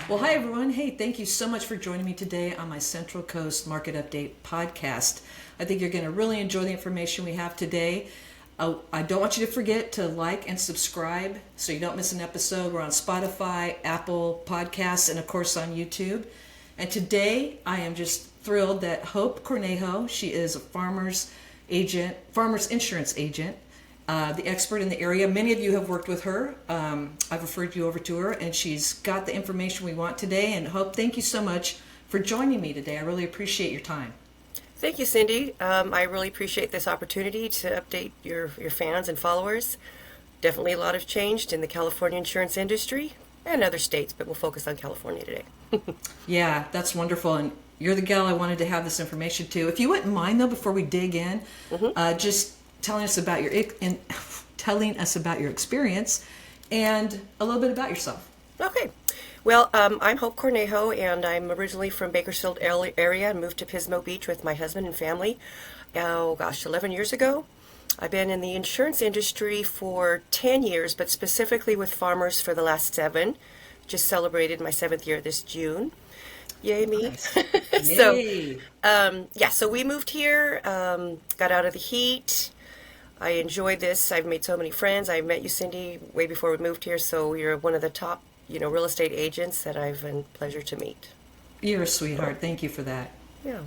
Well, hi everyone. Hey, thank you so much for joining me today on my Central Coast Market Update podcast. I think you're going to really enjoy the information we have today. I don't want you to forget to like and subscribe so you don't miss an episode. We're on Spotify, Apple Podcasts, and of course on YouTube. And today I am just thrilled that Hope Cornejo, she is a farmer's insurance agent, the expert in the area. Many of you have worked with her. I've referred you over to her, and she's got the information we want today. And Hope, thank you so much for joining me today. I really appreciate your time. Thank you, Cindy. I really appreciate this opportunity to update your fans and followers. Definitely a lot have changed in the California insurance industry and other states, but we'll focus on California today. Yeah, that's wonderful. And you're the gal I wanted to have this information to. If you wouldn't mind, though, before we dig in, just telling us about your experience and a little bit about yourself. Okay. Well, I'm Hope Cornejo, and I'm originally from Bakersfield area and moved to Pismo Beach with my husband and family, 11 years ago. I've been in the insurance industry for 10 years, but specifically with farmers for the last 7. Just celebrated my 7th year this June. Yay, me. Nice. Yay. So we moved here, got out of the heat. I enjoyed this. I've made so many friends. I met you, Cindy, way before we moved here, so you're one of the top real estate agents that I've been pleasure to meet. You're a sweetheart. Thank you for that. Yeah.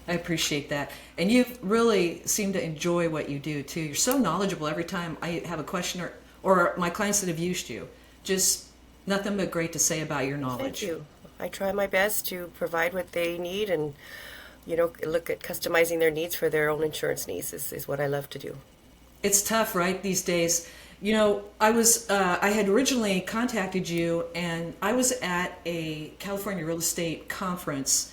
I appreciate that. And you really seem to enjoy what you do, too. You're so knowledgeable every time I have a question or my clients that have used you. Just nothing but great to say about your knowledge. Thank you. I try my best to provide what they need and, look at customizing their needs for their own insurance needs is what I love to do. It's tough, right, these days. I had originally contacted you, and I was at a California real estate conference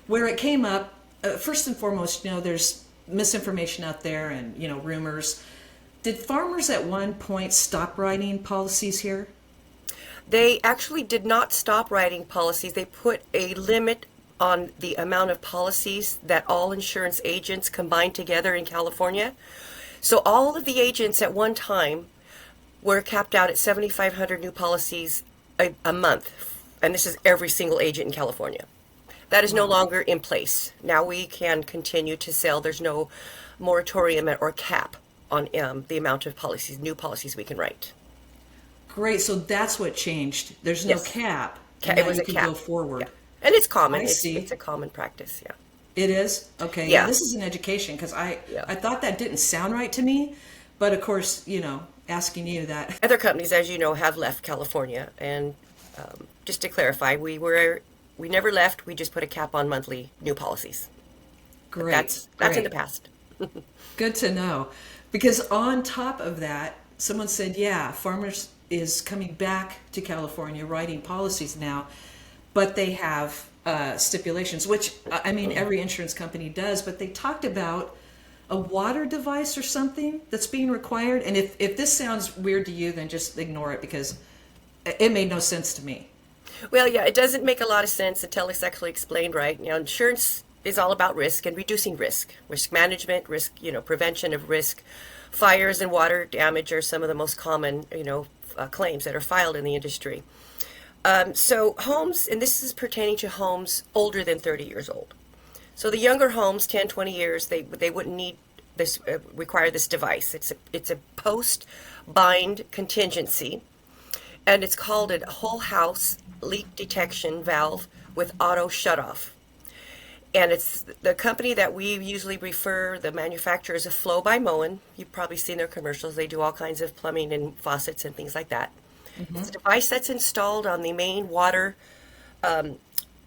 where it came up, first and foremost, there's misinformation out there and, rumors. Did farmers at one point stop writing policies here? They actually did not stop writing policies. They put a limit on the amount of policies that all insurance agents combined together in California. So all of the agents at one time were capped out at 7,500 new policies a month. And this is every single agent in California. That is no longer in place. Now we can continue to sell. There's no moratorium or cap on the amount of new policies we can write. Great. So that's what changed. There's no cap. It was a cap. Go forward. Yeah. And it's common. I see. It's a common practice, yeah. It is? Okay. Yeah. This is an education because I thought that didn't sound right to me. But of course, asking you that. Other companies, as you know, have left California. And just to clarify, we never left. We just put a cap on monthly new policies. Great. That's in the past. Good to know. Because on top of that, someone said, Farmers is coming back to California writing policies now, but they have stipulations, which, every insurance company does, but they talked about a water device or something that's being required. And if this sounds weird to you, then just ignore it because it made no sense to me. Well, yeah, it doesn't make a lot of sense until it's actually explained right. Insurance is all about risk and reducing risk management, prevention of risk. Fires and water damage are some of the most common, claims that are filed in the industry. So homes, and this is pertaining to homes older than 30 years old. So the younger homes, 10, 20 years, they wouldn't need this, require this device. It's a post-bind contingency, and it's called a whole house leak detection valve with auto shutoff. And it's the company that we usually refer, the manufacturer is Flow by Moen. You've probably seen their commercials. They do all kinds of plumbing and faucets and things like that. Mm-hmm. It's a device that's installed on the main water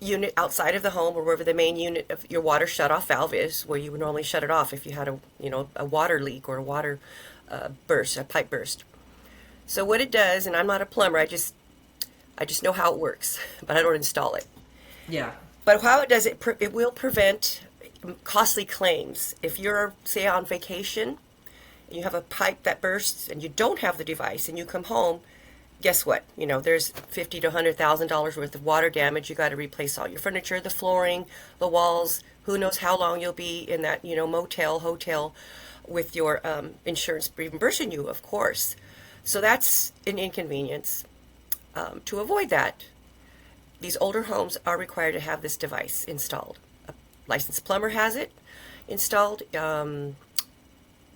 unit outside of the home, or wherever the main unit of your water shutoff valve is, where you would normally shut it off if you had a water leak or a water burst, a pipe burst. So what it does, and I'm not a plumber, I just know how it works, but I don't install it. Yeah. But how it does it, it will prevent costly claims. If you're, say, on vacation, and you have a pipe that bursts, and you don't have the device, and you come home, guess what? There's $50,000 to $100,000 worth of water damage. You got to replace all your furniture, the flooring, the walls. Who knows how long you'll be in that, motel, hotel, with your insurance reimbursing you, of course. So that's an inconvenience. To avoid that, these older homes are required to have this device installed. A licensed plumber has it installed.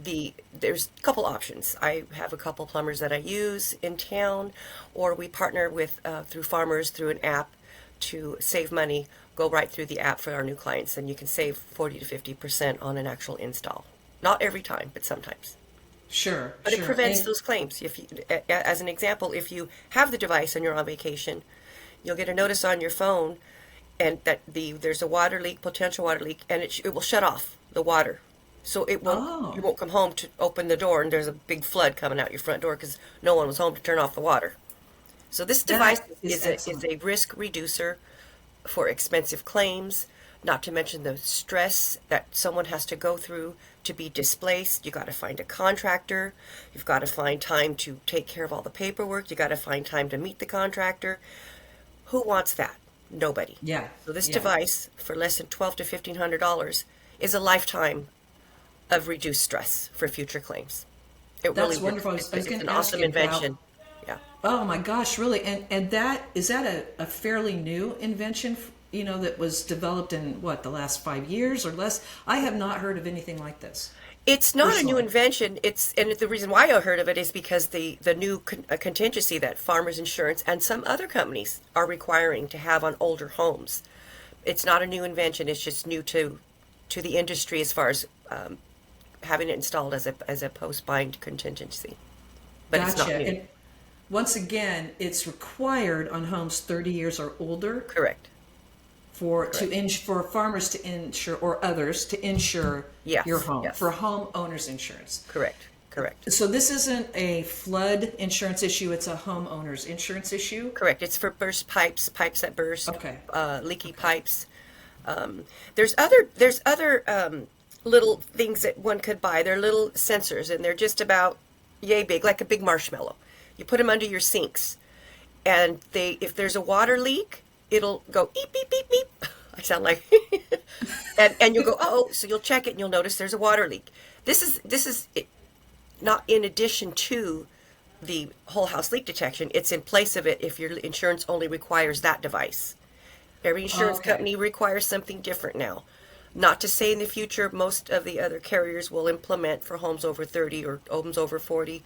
There's a couple options. I have a couple plumbers that I use in town, or we partner with through farmers through an app to save money. Go right through the app for our new clients, and you can save 40 to 50% on an actual install. Not every time, but sometimes. Sure, But it sure. prevents And those claims. If you, as an example, if you have the device and you're on vacation, you'll get a notice on your phone, and that there's a water leak, potential water leak, and it will shut off the water. So oh, you won't come home to open the door and there's a big flood coming out your front door because no one was home to turn off the water. So this device that is is excellent. a risk reducer for expensive claims, not to mention the stress that someone has to go through to be displaced. You got to find a contractor. You've got to find time to take care of all the paperwork. You got to find time to meet the contractor. Who wants that? Nobody. Yeah, So this yeah. device for less than $1,200 to $1,500 is a lifetime of reduced stress for future claims. It That's really wonderful. works. I was It's going an to ask awesome you about. invention. Yeah. Oh my gosh, really? And that is that a fairly new invention? That was developed in what, the last 5 years or less? I have not heard of anything like this It's not a new personally. invention. And the reason why I heard of it is because the new contingency that Farmers Insurance and some other companies are requiring to have on older homes. It's not a new invention. It's just new to the industry as far as having it installed as a post-bind contingency. But it's not Gotcha. new. And once again, it's required on homes 30 years or older Correct. Correct. for farmers to insure or others to insure your Yes. home Yes. for homeowners insurance. Correct. Correct. So this isn't a flood insurance issue, it's a homeowner's insurance issue. Correct. It's for burst pipes, pipes that burst, Okay. leaky pipes. There's other little things that one could buy. They're little sensors, and they're just about yay big, like a big marshmallow. You put them under your sinks, and if there's a water leak, it'll go beep beep beep beep. I sound like, and you'll go, oh, so you'll check it, and you'll notice there's a water leak. This is not in addition to the whole house leak detection. It's in place of it if your insurance only requires that device. Every insurance Okay. company requires something different now. Not to say in the future most of the other carriers will implement for homes over 30 or homes over 40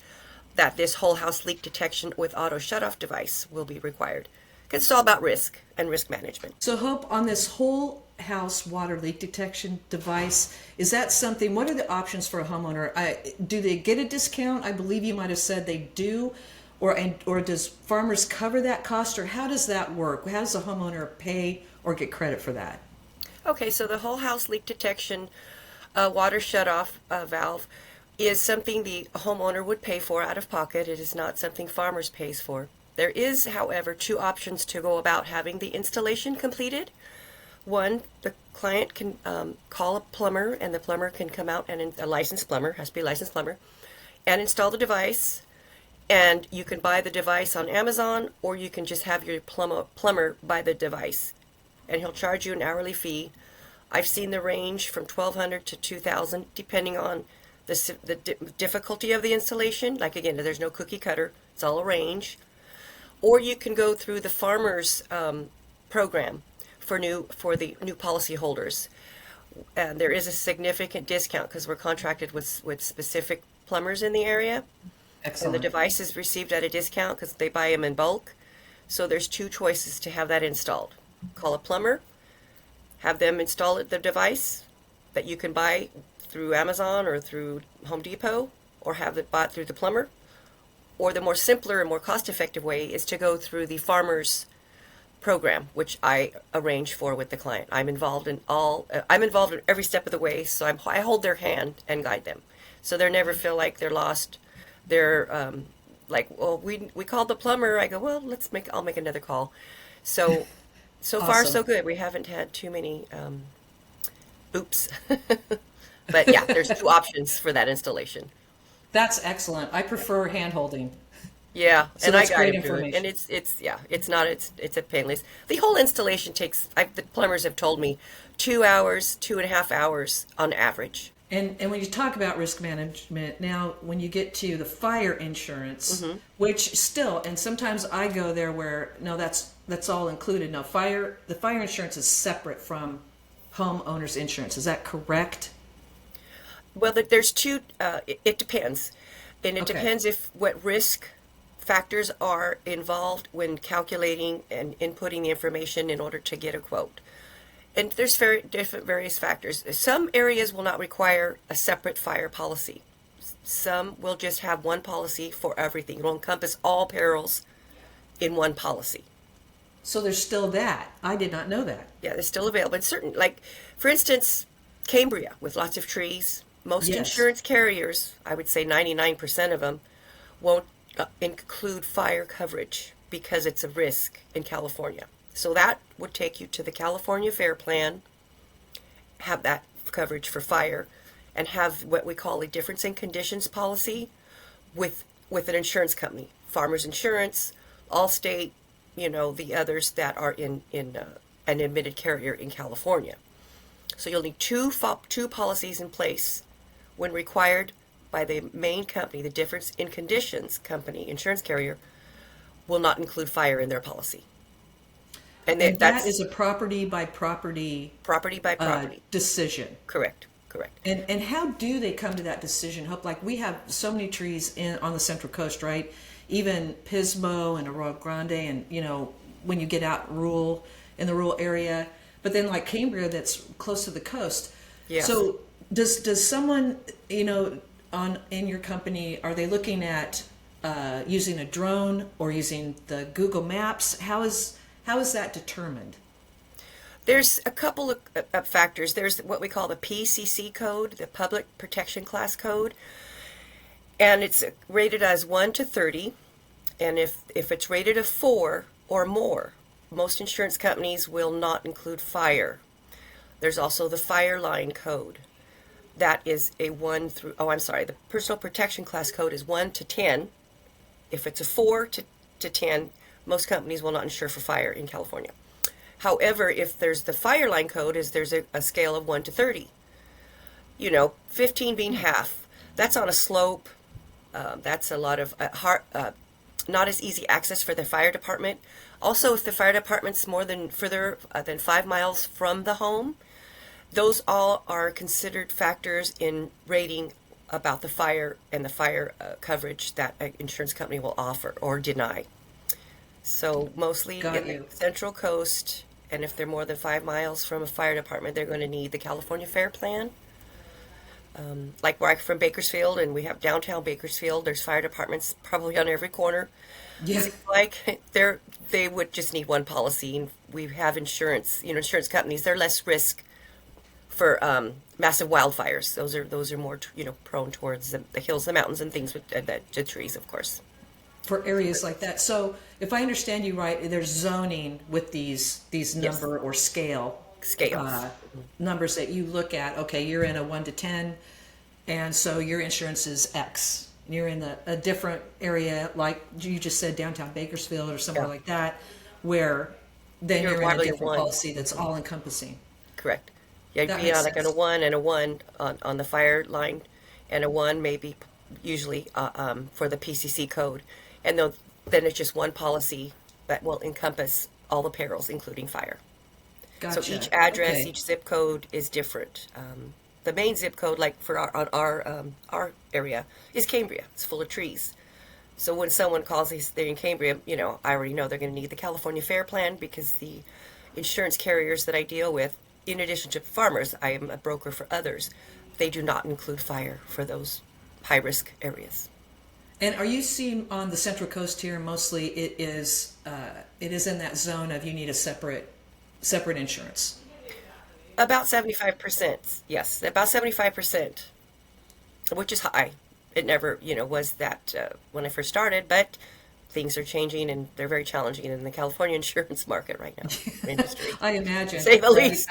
that this whole house leak detection with auto shutoff device will be required. Because it's all about risk and risk management. So Hope, on this whole house water leak detection device, is that something, what are the options for a homeowner? Do they get a discount? I believe you might have said they do. Or does farmers cover that cost, or how does that work? How does a homeowner pay or get credit for that? Okay, so the whole house leak detection water shutoff valve is something the homeowner would pay for out of pocket. It is not something farmers pays for. There is, however, two options to go about having the installation completed. One, the client can call a plumber, and the plumber can come out, and a licensed plumber, has to be a licensed plumber, and install the device. And you can buy the device on Amazon, or you can just have your plumber buy the device, and he'll charge you an hourly fee. I've seen the range from $1,200 to $2,000, depending on the difficulty of the installation. Like again, there's no cookie cutter; it's all a range. Or you can go through the farmers program for the new policy holders, and there is a significant discount because we're contracted with specific plumbers in the area. And the Excellent. device is received at a discount because they buy them in bulk. So there's two choices to have that installed. Call a plumber, have them install the device that you can buy through Amazon or through Home Depot, or have it bought through the plumber. Or the more simpler and more cost-effective way is to go through the farmers program, which I arrange for with the client. I'm involved in every step of the way, so I hold their hand and guide them. So they never feel like they're lost. They're like, well, we called the plumber. I go, well, I'll make another call. So far so Awesome. good. We haven't had too many oops. But yeah, there's two options for that installation. That's excellent. I prefer hand holding. Yeah, So and I that's guide great them through it, and information. it's a painless. The whole installation takes. The plumbers have told me 2 hours, 2.5 hours on average And when you talk about risk management, now when you get to the fire insurance, which still, and sometimes I go there where no, that's all included. No, the fire insurance is separate from homeowners insurance. Is that correct? Well, there's two. It depends, and it Okay. depends if what risk factors are involved when calculating and inputting the information in order to get a quote. And there's very different various factors. Some areas will not require a separate fire policy. Some will just have one policy for everything. It will encompass all perils in one policy. So there's still that. I did not know that. Yeah, they're still available. It's certain, like, for instance, Cambria with lots of trees. Most Yes. insurance carriers, I would say 99% of them, won't include fire coverage because it's a risk in California. So that would take you to the California Fair Plan, have that coverage for fire, and have what we call a difference in conditions policy with an insurance company, Farmers Insurance, Allstate, the others that are in an admitted carrier in California. So you'll need two policies in place when required by the main company. The difference in conditions company, insurance carrier, will not include fire in their policy. And that is a property by property decision. Correct. And how do they come to that decision? Hope, like we have so many trees on the Central Coast, right? Even Pismo and Arroyo Grande, and when you get out in the rural area, but then like Cambria, that's close to the coast. Yeah. So does someone in your company, are they looking at using a drone or using the Google Maps? How is that determined? There's a couple of factors. There's what we call the PCC code, the Public Protection Class Code, and it's rated as 1 to 30. And if it's rated a 4 or more, most insurance companies will not include fire. There's also the Fire Line Code. That is a 1 through, the Personal Protection Class Code is 1 to 10. If it's a 4 to 10, most companies will not insure for fire in California. However, if there's the Fire Line Code, there's a scale of 1 to 30. 15 being half. That's on a slope. That's a lot of not as easy access for the fire department. Also, if the fire department's further than 5 miles from the home, those all are considered factors in rating about the fire and the fire coverage that an insurance company will offer or deny. So mostly in the Central Coast, and if they're more than 5 miles from a fire department, they're going to need the California Fair Plan. Like where I'm from Bakersfield, and we have downtown Bakersfield, there's fire departments probably on every corner. Yeah. Like they would just need one policy, and we have insurance. Insurance companies, they're less risk for massive wildfires. Those are more prone towards the hills, the mountains, and things with the trees, of course. For areas like that. So if I understand you right, there's zoning with these number or scales numbers that you look at. Okay, you're in a 1 to 10, and so your insurance is X. You're in a different area, like you just said, downtown Bakersfield or somewhere like that, where then you're in a different policy that's all encompassing. Correct. Yeah, you'd be on like a 1 and a 1 on the fire line, and a 1 maybe usually for the PCC code. And then it's just one policy that will encompass all the perils, including fire. Gotcha. So each address, each zip code is different. The main zip code, like for our area, is Cambria. It's full of trees. So when someone calls, they're in Cambria, I already know they're going to need the California Fair Plan, because the insurance carriers that I deal with, in addition to farmers, I am a broker for others. They do not include fire for those high-risk areas. And are you seeing on the Central Coast here, mostly it is in that zone of you need a separate insurance? About 75%, yes, about 75%, which is high. It never, was that when I first started, but things are changing, and they're very challenging in the California insurance market right now. Industry, I imagine, to say the least.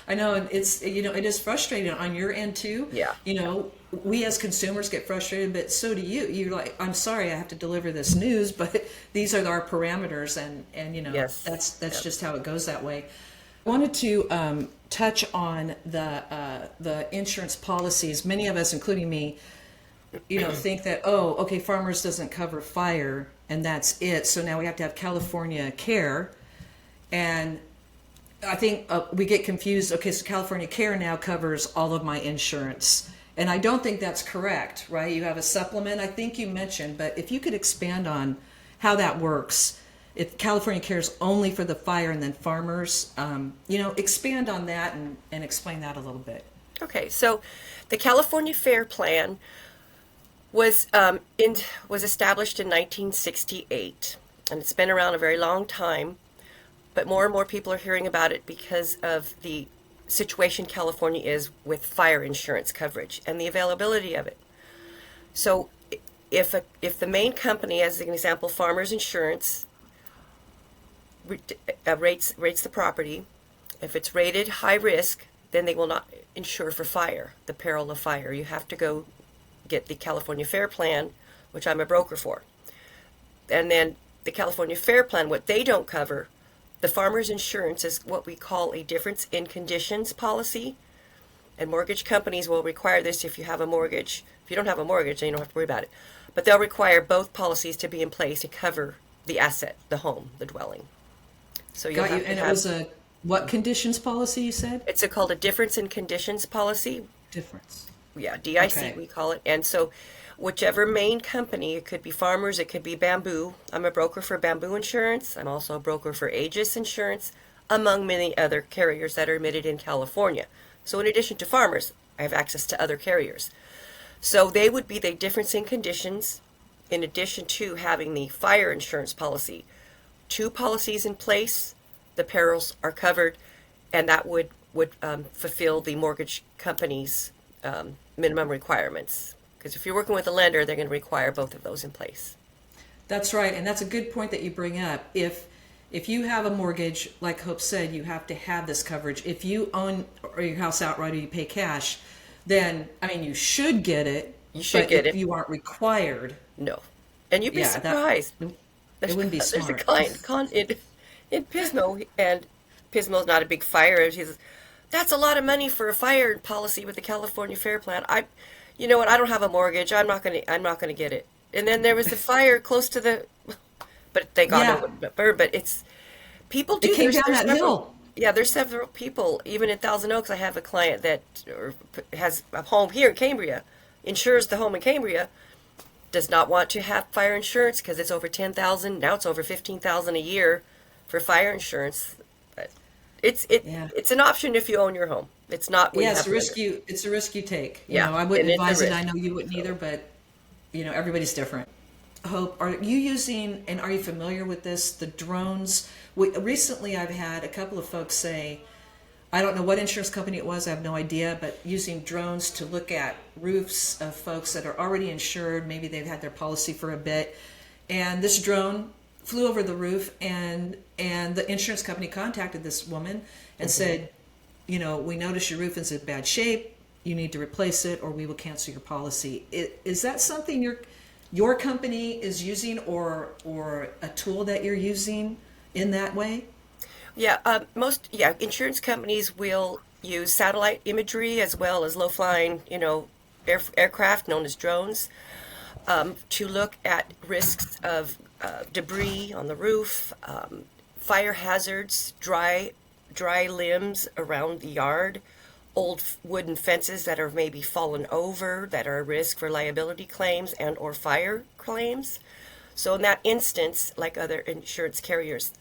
I know, and it's it is frustrating on your end too. Yeah. We as consumers get frustrated, but so do you. You're like, I'm sorry, I have to deliver this news, but these are our parameters, and yes. that's just how it goes that way. I wanted to touch on the insurance policies. Many of us, including me, think that, oh, okay, farmers doesn't cover fire and that's it. So now we have to have California Care. And I think we get confused. Okay, so California Care now covers all of my insurance. And I don't think that's correct, right? You have a supplement, I think you mentioned, but if you could expand on how that works, if California Care is only for the fire and then farmers, expand on that and explain that a little bit. Okay, so the California Fair Plan was established in 1968, and it's been around a very long time. But more and more people are hearing about it because of the situation California is with fire insurance coverage and the availability of it. So, if the main company, as an example, Farmers Insurance, rates the property, if it's rated high risk, then they will not insure for fire, the peril of fire. You have to go get the California Fair Plan, which I'm a broker for. And then the California Fair Plan, what they don't cover, the Farmers Insurance is what we call a difference in conditions policy. And mortgage companies will require this if you have a mortgage. If you don't have a mortgage, then you don't have to worry about it. But they'll require both policies to be in place to cover the asset, the home, the dwelling. So Got you. And it was a what conditions policy you said? It's called a difference in conditions policy. Difference. Yeah, DIC Okay. we call it. And so whichever main company, it could be Farmers, it could be Bamboo. I'm a broker for Bamboo Insurance. I'm also a broker for Aegis Insurance, among many other carriers that are admitted in California. So in addition to Farmers, I have access to other carriers. So they would be the difference in conditions in addition to having the fire insurance policy. Two policies in place, the perils are covered, and that would fulfill the mortgage company's minimum requirements. Because if you're working with a lender, they're going to require both of those in place. That's right, and that's a good point that you bring up. If you have a mortgage, like Hope said, you have to have this coverage. If you own your house outright or you pay cash, then you should get it. You should get it. You aren't required. No, and you'd be surprised. It wouldn't be smart. There's a client in Pismo, and Pismo's not a big fire. He says, "That's a lot of money for a fire policy with the California Fair Plan." You know what? I don't have a mortgage. I'm not gonna get it. And then there was the fire close to the, but they got it. But it's people do. It came down that hill. Yeah, there's several people. Even in Thousand Oaks, I have a client that has a home here in Cambria, insures the home in Cambria, does not want to have fire insurance because it's over $10,000. Now it's over $15,000 a year for fire insurance. But it's an option if you own your home. It's not. It's a risk you take. I wouldn't advise it. I know you wouldn't either, but everybody's different. Hope, are you using, and are you familiar with this, the drones? Recently I've had a couple of folks say, I don't know what insurance company it was, I have no idea, but using drones to look at roofs of folks that are already insured, maybe they've had their policy for a bit, and this drone flew over the roof, and the insurance company contacted this woman and said, we notice your roof is in bad shape, you need to replace it or we will cancel your policy. Is that something your company is using or a tool that you're using in that way? Yeah, insurance companies will use satellite imagery as well as low-flying, aircraft known as drones, to look at risks of debris on the roof, fire hazards, dry limbs around the yard, old wooden fences that are maybe fallen over that are a risk for liability claims and or fire claims. So in that instance, like other insurance carriers,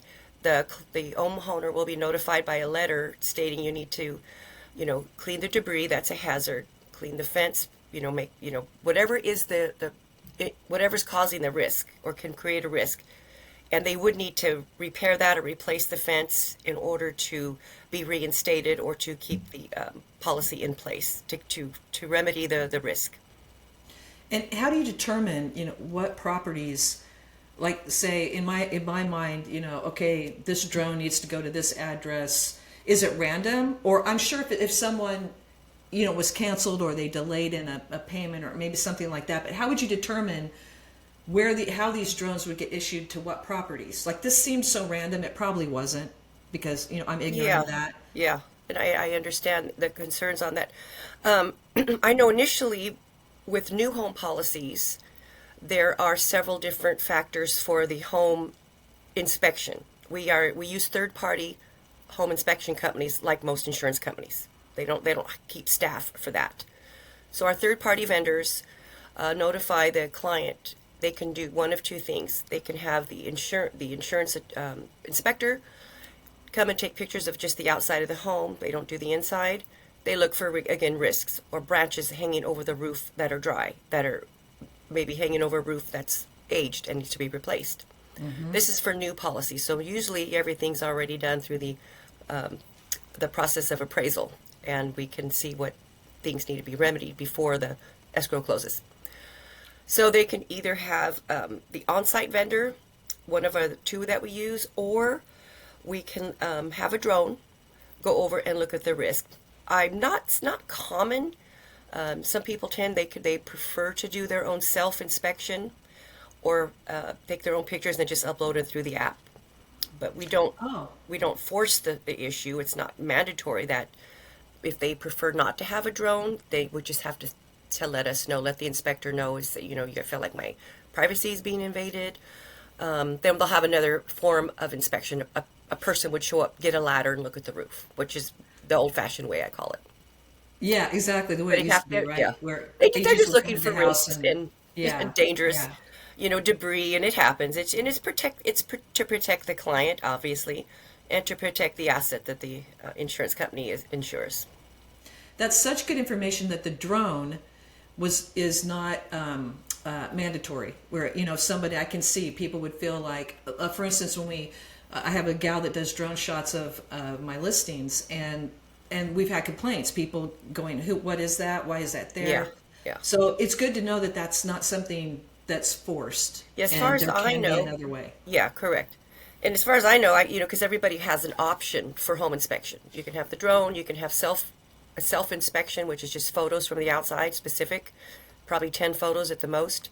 the homeowner will be notified by a letter stating you need to, clean the debris, that's a hazard, clean the fence, whatever is whatever's causing the risk or can create a risk. And they would need to repair that or replace the fence in order to be reinstated or to keep the policy in place to remedy the risk. And how do you determine, what properties, like say in my mind, okay, this drone needs to go to this address. Is it random? Or I'm sure if someone, was canceled or they delayed in a payment or maybe something like that, but how would you determine how these drones would get issued to what properties? Like this seems so random. It probably wasn't because, I'm ignorant of that. Yeah. and I understand the concerns on that. I know initially with new home policies, there are several different factors for the home inspection. We use third party home inspection companies like most insurance companies. They don't keep staff for that. So our third party vendors notify the client. They can do one of two things. They can have the insurance inspector come and take pictures of just the outside of the home. They don't do the inside. They look for, again, risks or branches hanging over the roof that are dry, that are maybe hanging over a roof that's aged and needs to be replaced. Mm-hmm. This is for new policy. So usually everything's already done through the process of appraisal, and we can see what things need to be remedied before the escrow closes. So they can either have the on-site vendor, one of our two that we use, or we can have a drone go over and look at the risk. It's not common. Some people they prefer to do their own self-inspection or take their own pictures and just upload it through the app. But we don't force the issue. It's not mandatory that if they prefer not to have a drone, they would just have to let us know, let the inspector know, is that, you feel like my privacy is being invaded. Then they'll have another form of inspection. A person would show up, get a ladder, and look at the roof, which is the old-fashioned way, I call it. Yeah, exactly, the way it used to be, right? Yeah. Where they're just looking for risks and dangerous, debris, and it happens. It's to protect the client, obviously, and to protect the asset that the insurance company insures. That's such good information that the drone is not mandatory. Where somebody, I can see people would feel like, for instance, when I have a gal that does drone shots of my listings, and we've had complaints. People going, what is that? Why is that there? Yeah. So it's good to know that that's not something that's forced. Yeah, as far as I know, another way. Yeah, correct. And as far as I know, because everybody has an option for home inspection. You can have the drone. You can have a self inspection, which is just photos from the outside, specific, probably 10 photos at the most,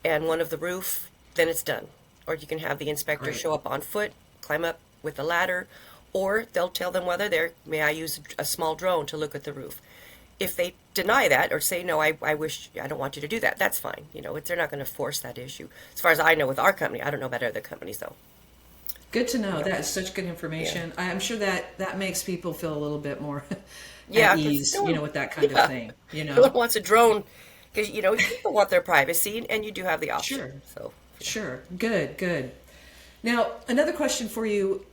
and one of the roof. Then it's done. Or you can have the inspector show up on foot, climb up with a ladder, or they'll tell them whether may I use a small drone to look at the roof. If they deny that or say, no, I don't want you to do that, that's fine. They're not going to force that issue. As far as I know with our company, I don't know about other companies though. Good to know. That is such good information. Yeah. I'm sure that makes people feel a little bit more at ease, with that kind of thing. No one wants a drone because, people want their privacy, and you do have the option. Sure. So. Sure. Good. Now, another question for you.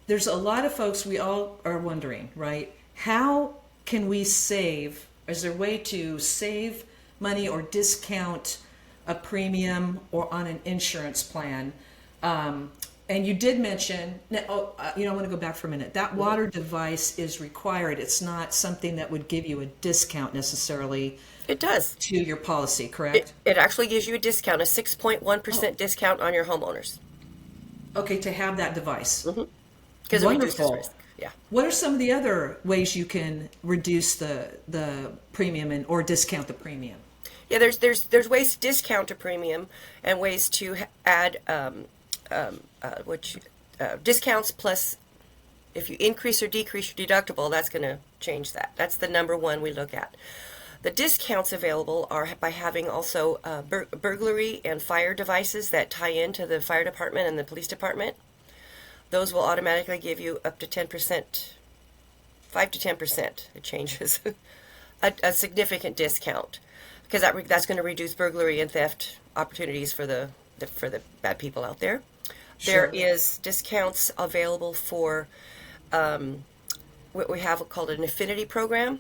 There's a lot of folks, we all are wondering, right? How can we save? Is there a way to save money or discount a premium or on an insurance plan? And you did mention, I want to go back for a minute. That water device is required. It's not something that would give you a discount necessarily. It does. To your policy, correct? It actually gives you a discount, a 6.1% discount on your homeowners. Okay, to have that device. Mm-hmm. Because it reduces risk. Yeah. What are some of the other ways you can reduce the premium or discount the premium? Yeah, there's ways to discount a premium and ways to add discounts, plus if you increase or decrease your deductible, that's going to change that. That's the number one we look at. The discounts available are by having also burglary and fire devices that tie into the fire department and the police department. Those will automatically give you up to 10%, 5 to 10%, it changes, a significant discount, because that's going to reduce burglary and theft opportunities for the bad people out there. Sure. There is discounts available for what we have called an affinity program.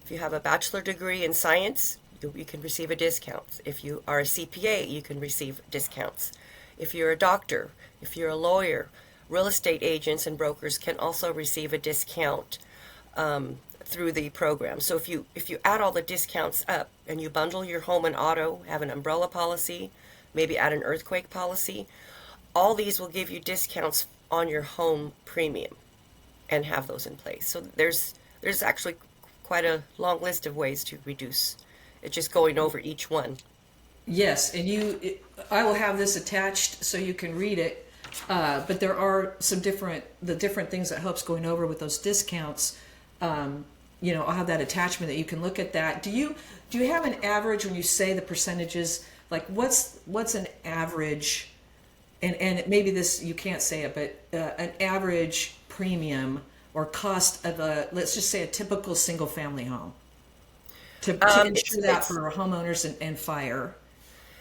If you have a bachelor degree in science, you can receive a discount. If you are a CPA, you can receive discounts. If you're a doctor, if you're a lawyer, real estate agents and brokers can also receive a discount through the program. So if you add all the discounts up and you bundle your home and auto, have an umbrella policy, maybe add an earthquake policy, all these will give you discounts on your home premium and have those in place. So there's actually quite a long list of ways to reduce. It's just going over each one. Yes, and I will have this attached so you can read it. But there are the different things that helps going over with those discounts. I'll have that attachment that you can look at that. Do you have an average when you say the percentages? Like what's an average? And maybe this you can't say it, but an average premium or cost of let's just say a typical single family home to insure that for homeowners and fire.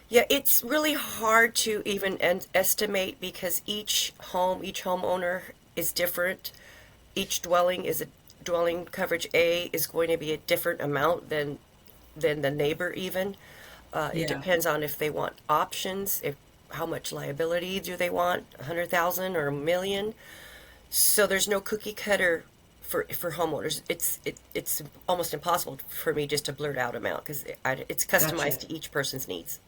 Yeah, it's really hard to even estimate because each homeowner is different. Each dwelling is a dwelling coverage A is going to be a different amount than the neighbor even. It depends on if they want options, if how much liability do they want, 100,000 or a million. So there's no cookie cutter for homeowners. It's almost impossible for me just to blurt out amount because it's customized to each person's needs.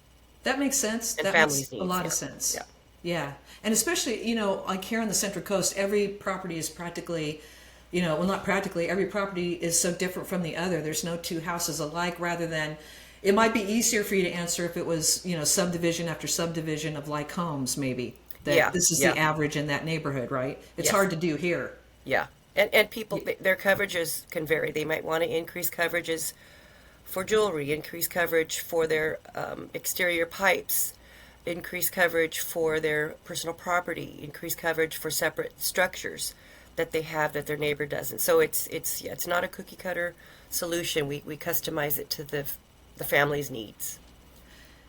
That makes sense. And that families' makes a needs, lot yeah. of sense. Yeah. Yeah. And especially, like here on the Central Coast, every property is practically, well, not practically, every property is so different from the other. There's no two houses alike rather than, it might be easier for you to answer if it was, subdivision after subdivision of like homes, maybe. That this is the average in that neighborhood, right? It's hard to do here. Yeah. And people, their coverages can vary. They might want to increase coverages for jewelry, increase coverage for their exterior pipes, increase coverage for their personal property, increase coverage for separate structures that they have that their neighbor doesn't. So it's not a cookie cutter solution. We customize it to the family's needs.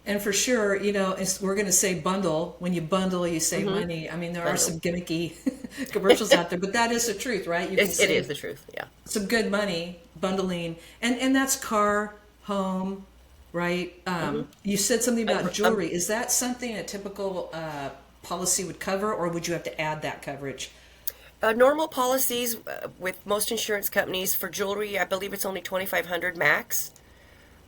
And for sure, we're going to say bundle. When you bundle, you save money. I mean, there are some gimmicky commercials out there, but that is the truth, right? You can it is the truth, yeah. Some good money bundling. And that's car, home, right? You said something about jewelry. Is that something a typical policy would cover, or would you have to add that coverage? Normal policies with most insurance companies for jewelry, I believe it's only $2,500 max.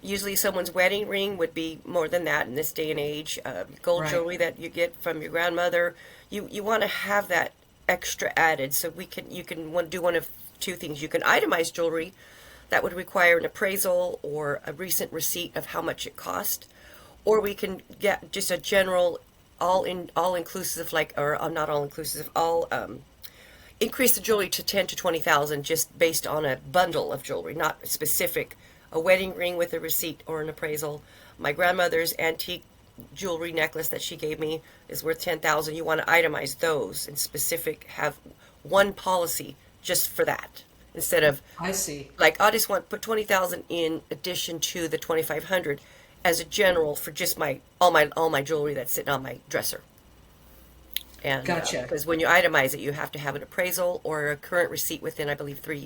Usually someone's wedding ring would be more than that in this day and age. Gold jewelry that you get from your grandmother, you want to have that extra added. So you can do one of two things. You can itemize jewelry that would require an appraisal or a recent receipt of how much it cost, or we can get just a general all inclusive, not all inclusive, increase the jewelry to 10 to 20,000 just based on a bundle of jewelry, not specific. A wedding ring with a receipt or an appraisal. My grandmother's antique jewelry necklace that she gave me is worth 10,000. You want to itemize those and specific, have one policy just for that instead of I see. Like I just put 20,000 in addition to the 2,500 as a general for just all my jewelry that's sitting on my dresser. And gotcha. Because when you itemize it, you have to have an appraisal or a current receipt within, I believe, 3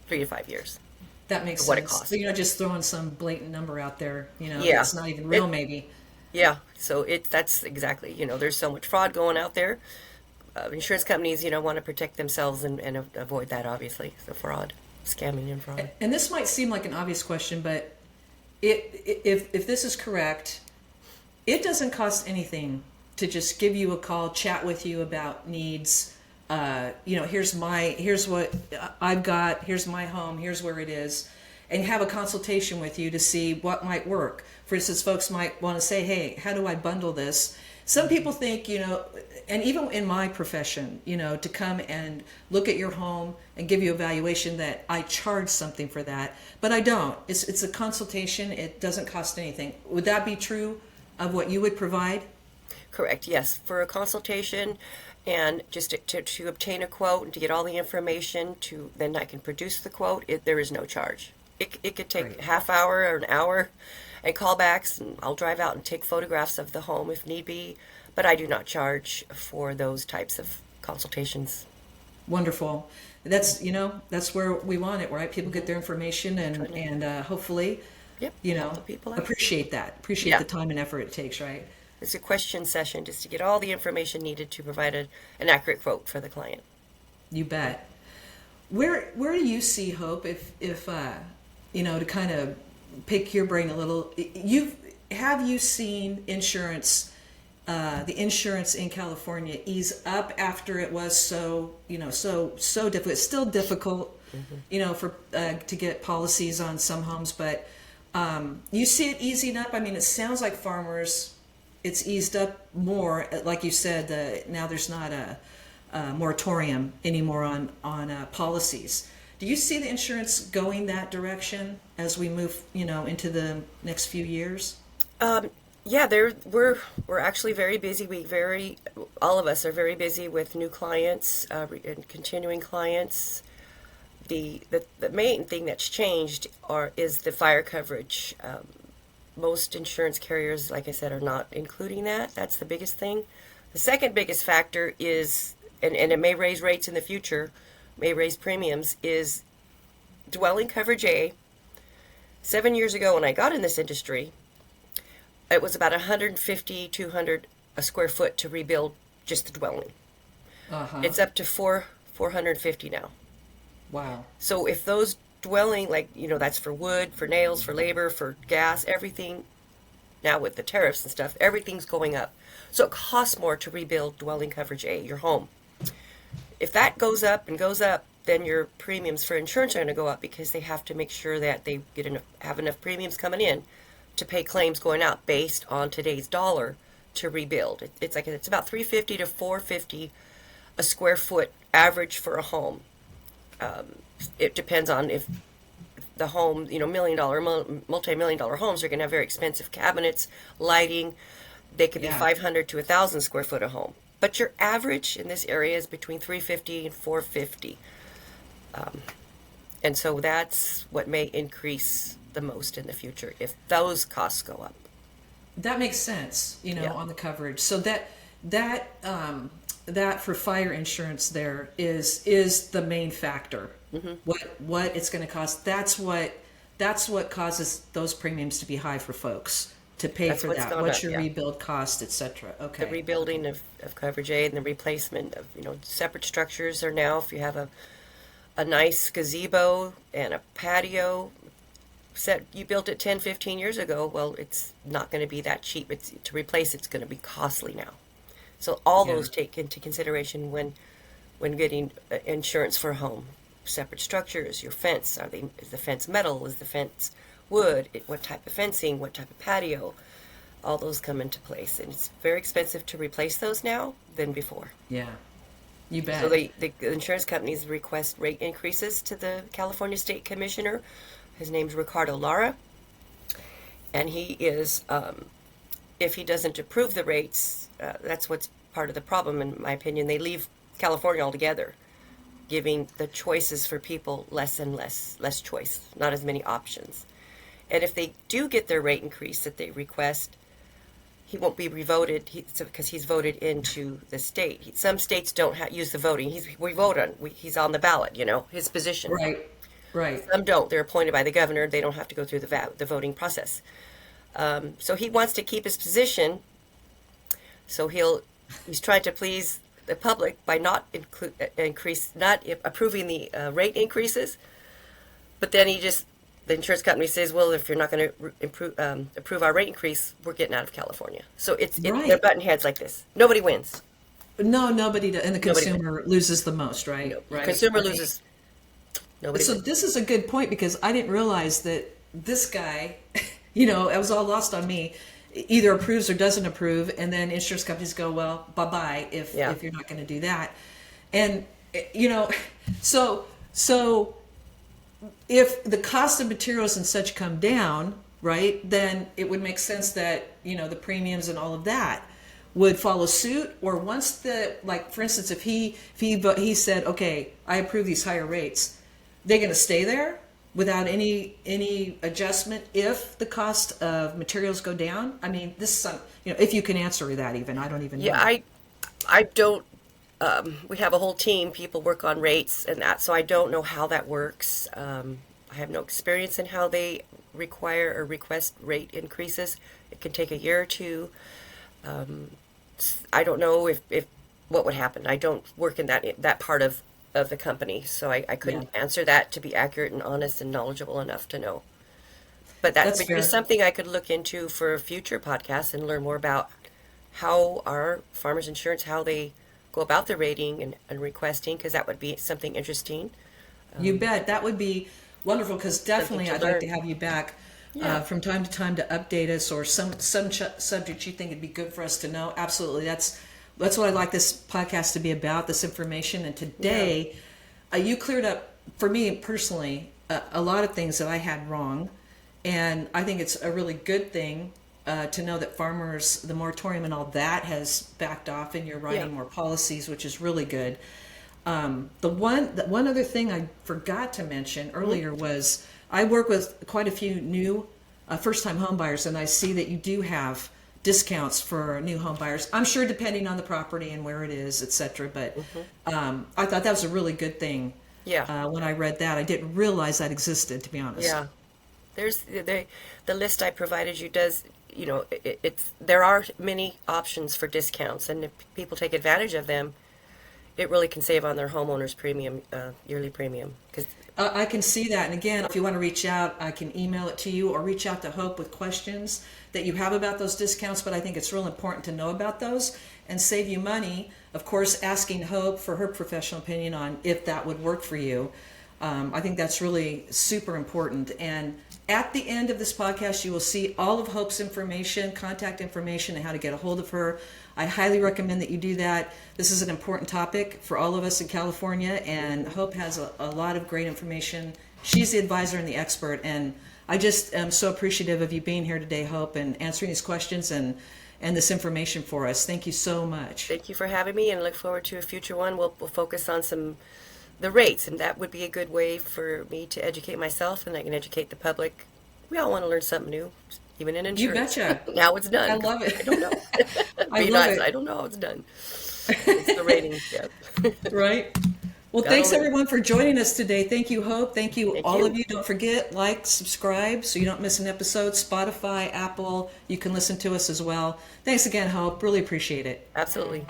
to 5 years. That makes what sense. it costs. So you're not just throwing some blatant number out there, Yeah. it's not even real maybe. Yeah, so that's exactly, there's so much fraud going out there. Insurance companies, want to protect themselves and avoid that, obviously, the fraud, scamming and fraud. And this might seem like an obvious question, but if this is correct, it doesn't cost anything to just give you a call, chat with you about needs. Here's what I've got, here's my home, here's where it is, and have a consultation with you to see what might work. For instance, folks might want to say, hey, how do I bundle this? Some people think, and even in my profession, to come and look at your home and give you a valuation that I charge something for that, but I don't. It's a consultation. It doesn't cost anything. Would that be true of what you would provide? Correct, yes. For a consultation and just to obtain a quote and to get all the information, then I can produce the quote, there is no charge. It could take a half hour or an hour and callbacks, and I'll drive out and take photographs of the home if need be, but I do not charge for those types of consultations. Wonderful. That's where we want it, right? People get their information and hopefully, people appreciate that. Appreciate the time and effort it takes, right? It's a question session just to get all the information needed to provide an accurate quote for the client. You bet. Where do you see, Hope, if to kind of pick your brain a little, have you seen insurance, the insurance in California ease up after it was so difficult? It's still difficult, to get policies on some homes, but you see it easing up. I mean, it sounds like farmers it's eased up more. Like you said, now there's not a moratorium anymore on policies. Do you see the insurance going that direction as we move, into the next few years? Yeah, we're actually very busy. All of us are very busy with new clients and continuing clients. The main thing that's changed is the fire coverage. Most insurance carriers, like I said, are not including that. That's the biggest thing. The second biggest factor is, and it may raise rates in the future, may raise premiums, is dwelling coverage A. 7 years ago when I got in this industry, it was about 150, 200 a square foot to rebuild just the dwelling. It's up to 450 now. Wow. So if those dwelling, that's for wood, for nails, for labor, for gas, everything, now with the tariffs and stuff, everything's going up. So it costs more to rebuild dwelling coverage A, your home. If that goes up and goes up, then your premiums for insurance are going to go up because they have to make sure that they have enough premiums coming in to pay claims going out based on today's dollar to rebuild. It's about $350 to $450 a square foot average for a home. It depends on if the home, multi-million dollar homes are going to have very expensive cabinets, lighting. They could be 500 to 1,000 square foot a home. But your average in this area is between 350 and 450. And so that's what may increase the most in the future if those costs go up. That makes sense, on the coverage. So that for fire insurance there is the main factor. Mm-hmm. What it's going to cost. That's what causes those premiums to be high for folks to pay for that. What's your rebuild cost, etc. Okay. The rebuilding of coverage A and the replacement of separate structures are now, if you have a nice gazebo and a patio set, you built it 10, 15 years ago, well, it's not going to be that cheap. To replace it's going to be costly now. So all those take into consideration when getting insurance for a home. Separate structures, your fence, is the fence metal, is the fence wood, what type of fencing, what type of patio, all those come into place. And it's very expensive to replace those now than before. Yeah, you bet. So the insurance companies request rate increases to the California State Commissioner. His name's Ricardo Lara. And he is, if he doesn't approve the rates, that's what's part of the problem, in my opinion. They leave California altogether, giving the choices for people less and less choice, not as many options. And if they do get their rate increase that they request, he won't be revoted because he's voted into the state. Some states don't use the voting. He's on the ballot, his position. Right. Some don't. They're appointed by the governor. They don't have to go through the voting process. So he wants to keep his position. So he's trying to please the public by not approving the rate increases. But then the insurance company says, well, if you're not going to approve our rate increase, we're getting out of California. So they're butting heads like this. Nobody wins. No, nobody does. And the consumer loses the most, right? No. Right. Consumer loses. Nobody so wins. This is a good point because I didn't realize that this guy, it was all lost on me, either approves or doesn't approve. And then insurance companies go, well, bye-bye if you're not going to do that. And, so if the cost of materials and such come down, right, then it would make sense that, the premiums and all of that would follow suit. Or once for instance, if he said, okay, I approve these higher rates, they're going to stay there without any adjustment if the cost of materials go down? I mean, this is some, if you can answer that even, I don't even know. Yeah, I don't. We have a whole team. People work on rates and that, so I don't know how that works. I have no experience in how they require or request rate increases. It can take a year or two. I don't know if what would happen. I don't work in that part of the company, so I couldn't answer that to be accurate and honest and knowledgeable enough to know. But that's something I could look into for a future podcast and learn more about how our farmers insurance, how they go about the rating and requesting, because that would be something interesting. You bet. That would be wonderful, because definitely I'd like to have you back from time to time to update us, or some subject you think it'd be good for us to know. Absolutely, that's what I'd like this podcast to be about. This information, and today, you cleared up for me personally a lot of things that I had wrong, and I think it's a really good thing to know that farmers, the moratorium and all that has backed off, and you're writing more policies, which is really good. The one other thing I forgot to mention earlier was I work with quite a few new first-time home buyers, and I see that you do have discounts for new home buyers. I'm sure depending on the property and where it is, etc. But I thought that was a really good thing. Yeah. When I read that, I didn't realize that existed, to be honest. Yeah. There's the list I provided you does, there are many options for discounts, and if people take advantage of them, it really can save on their homeowners premium, yearly premium. I can see that. And again, if you want to reach out, I can email it to you or reach out to Hope with questions that you have about those discounts. But I think it's real important to know about those and save you money. Of course, asking Hope for her professional opinion on if that would work for you. I think that's really super important. And at the end of this podcast, you will see all of Hope's information, contact information, and how to get a hold of her. I highly recommend that you do that. This is an important topic for all of us in California, and Hope has a lot of great information. She's the advisor and the expert, and I just am so appreciative of you being here today, Hope, and answering these questions and this information for us. Thank you so much. Thank you for having me, and look forward to a future one. We'll focus on the rates, and that would be a good way for me to educate myself, and I can educate the public. We all want to learn something new, even in insurance. You betcha. Now it's done. I love it. I don't know. I love it. I don't know how it's done. It's the rating. Yeah. Right. Well, thanks everyone for joining us today. Thank you, Hope. Thank you, all of you. Don't forget, like, subscribe so you don't miss an episode. Spotify, Apple, you can listen to us as well. Thanks again, Hope. Really appreciate it. Absolutely.